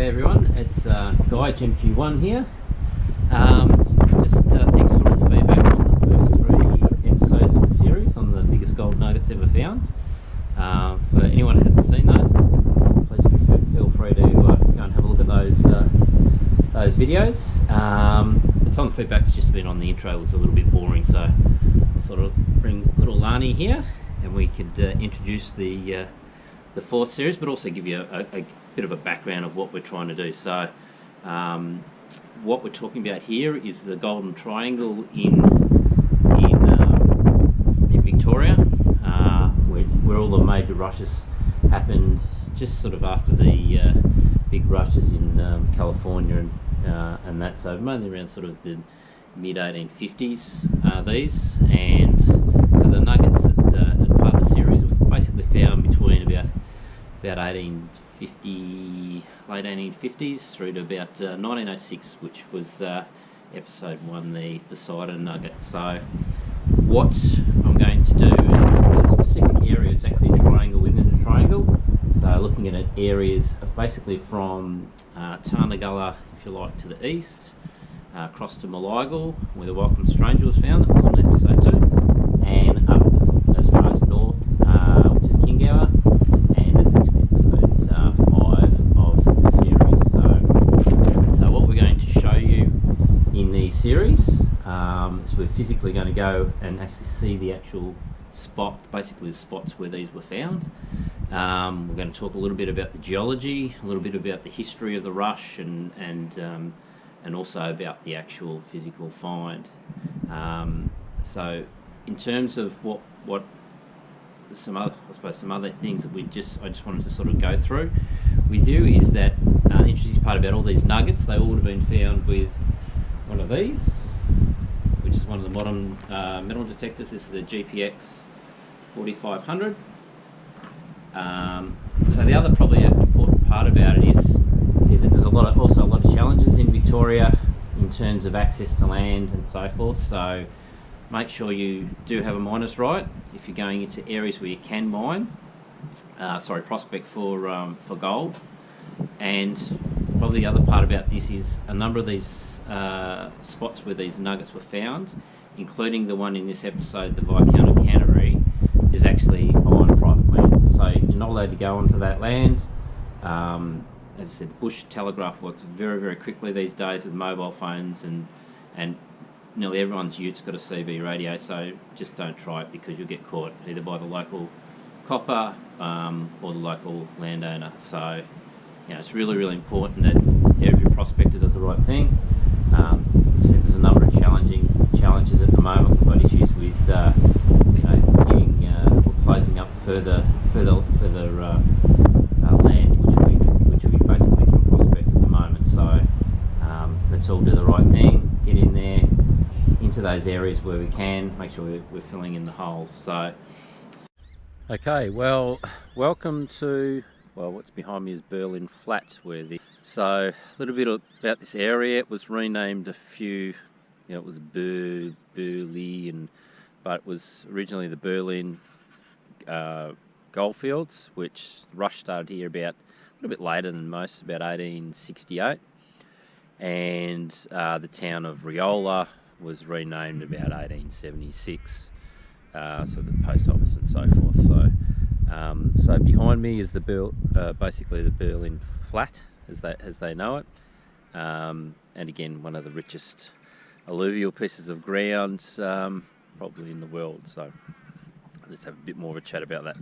G'day everyone, it's Guy GMQ1 here. Thanks for all the feedback on the first 3 episodes of the series on the biggest gold nuggets ever found. For anyone who hasn't seen those, please feel free to go and have a look at those videos. Some of the feedback's just been on the intro, was a little bit boring, so I thought I'd bring little Lani here and we could introduce the 4th series, but also give you a bit of a background of what we're trying to do. So what we're talking about here is the Golden Triangle in Victoria, where all the major rushes happened just sort of after the big rushes in California and that, so mainly around sort of the mid 1850s, these, and so the nuggets that are part of the series were basically found between about 1850, late 1850s through to about 1906, which was episode 1, the Poseidon nugget. So what I'm going to do is a specific area. It's actually a triangle within a triangle, so looking at areas basically from Tarnagulla, if you like, to the east, across to Malagal, where the Welcome Stranger was found. It was on episode 2, and up as far as north, which is Kingower, and that's actually episode 5 of the series. So what we're going to show you in the series is we're physically going to go and actually see the actual spot, basically the spots where these were found. We're going to talk a little bit about the geology, a little bit about the history of the rush, and also about the actual physical find. So in terms of what some other things that I just wanted to sort of go through with you is that the interesting part about all these nuggets, they all would have been found with one of these, which is one of the modern metal detectors. This is a GPX 4500. So the other probably important part about it is that there's also a lot of challenges in Victoria in terms of access to land and so forth. So make sure you do have a miner's right if you're going into areas where you can prospect for gold. And probably the other part about this is a number of these spots where these nuggets were found, including the one in this episode, the Viscount of Canterbury, is actually on private land. So you're not allowed to go onto that land. As I said, the bush telegraph works very, very quickly these days with mobile phones, and nearly everyone's ute's got a CB radio, so just don't try it because you'll get caught either by the local copper or the local landowner. So it's really, really important that every prospector does the right thing. As I said, there's a number of challenges at the moment. We've got issues with giving or closing up further land which we basically can prospect at the moment. So let's all do the right thing, get in there into those areas where we can, make sure we're filling in the holes. So okay, well, welcome to, what's behind me is Berlin Flat, so a little bit about this area. It was renamed a few, it was Berlin, but it was originally the Berlin Goldfields, which the rush started here about a little bit later than most, about 1868, and the town of Riola was renamed about 1876, so the post office and so forth. So behind me is basically the Berlin Flat, as they know it, and again, one of the richest alluvial pieces of ground probably in the world. So let's have a bit more of a chat about that.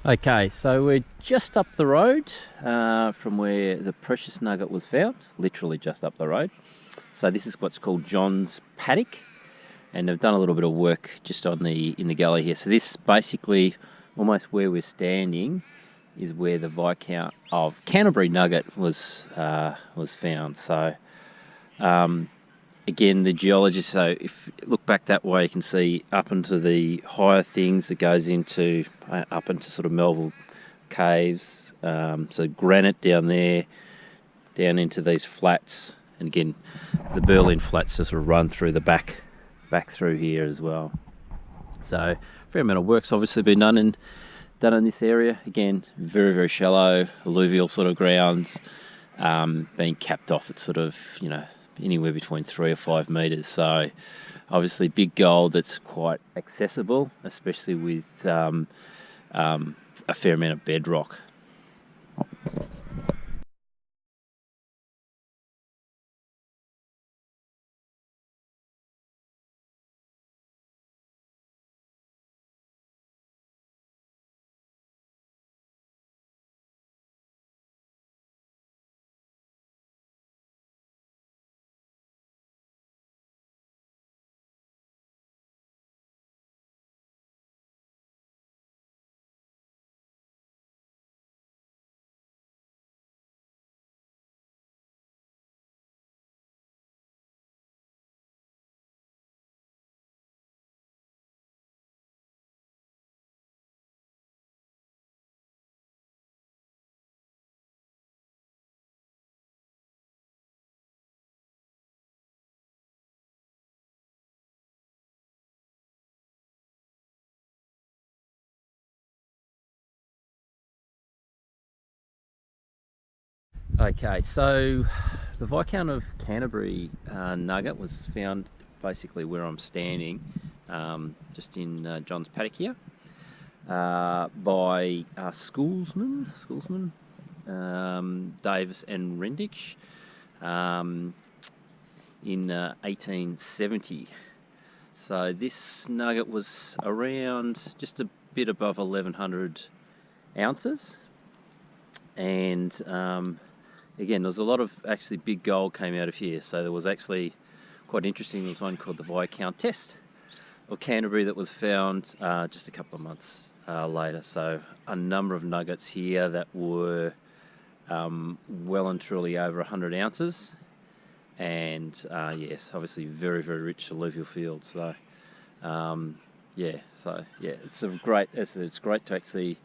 Okay, so we're just up the road from where the precious nugget was found, literally just up the road. So this is what's called John's Paddock, and they've done a little bit of work just on in the gully here. So this basically, almost where we're standing, is where the Viscount of Canterbury nugget was found. So again, the geologist. So if you look back that way, you can see up into the higher things that goes into up into sort of Melville caves. So granite down there, down into these flats, and again, the Berlin flats just sort of run through the back through here as well. So a fair amount of work's obviously been done in this area. Again, very, very shallow alluvial sort of grounds, being capped off at sort of, you know, anywhere between 3 or 5 metres. So obviously big gold that's quite accessible, especially with a fair amount of bedrock. Okay, so the Viscount of Canterbury nugget was found basically where I'm standing, just in John's Paddock here, by schoolsmen Davis and Rendich in 1870. So this nugget was around just a bit above 1,100 ounces, and again, there's a lot of actually big gold came out of here. So there was actually quite interesting. There was one called the Viscount Test of Canterbury that was found just a couple of months later. So a number of nuggets here that were well and truly over 100 ounces, and yes, obviously very, very rich alluvial field. So it's great to actually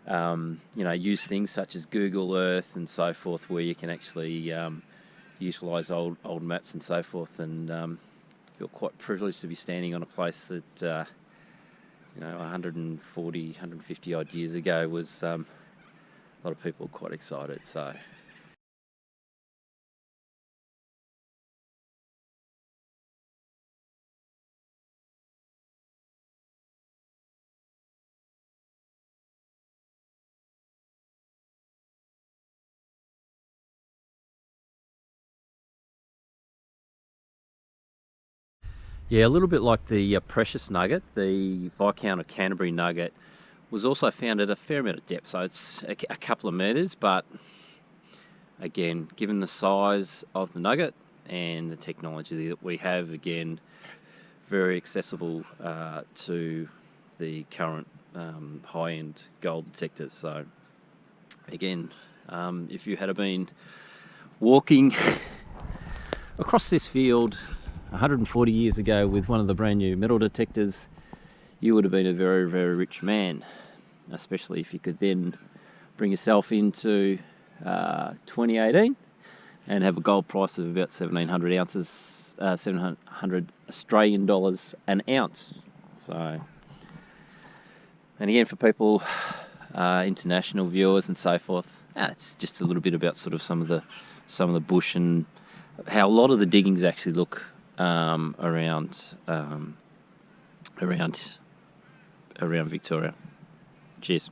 you know, use things such as Google Earth and so forth, where you can actually utilise old maps and so forth, and feel quite privileged to be standing on a place that you know, 140, 150 odd years ago was a lot of people quite excited. So. Yeah, a little bit like the precious nugget, the Viscount of Canterbury nugget was also found at a fair amount of depth, so it's a couple of metres, but again, given the size of the nugget and the technology that we have, again, very accessible to the current high-end gold detectors. So again, if you had been walking across this field 140 years ago with one of the brand new metal detectors, you would have been a very, very rich man, especially if you could then bring yourself into 2018 and have a gold price of about 1,700 ounces, 700 Australian dollars an ounce. So, and again, for people, international viewers and so forth, it's just a little bit about sort of some of the bush and how a lot of the diggings actually look around Victoria. Cheers.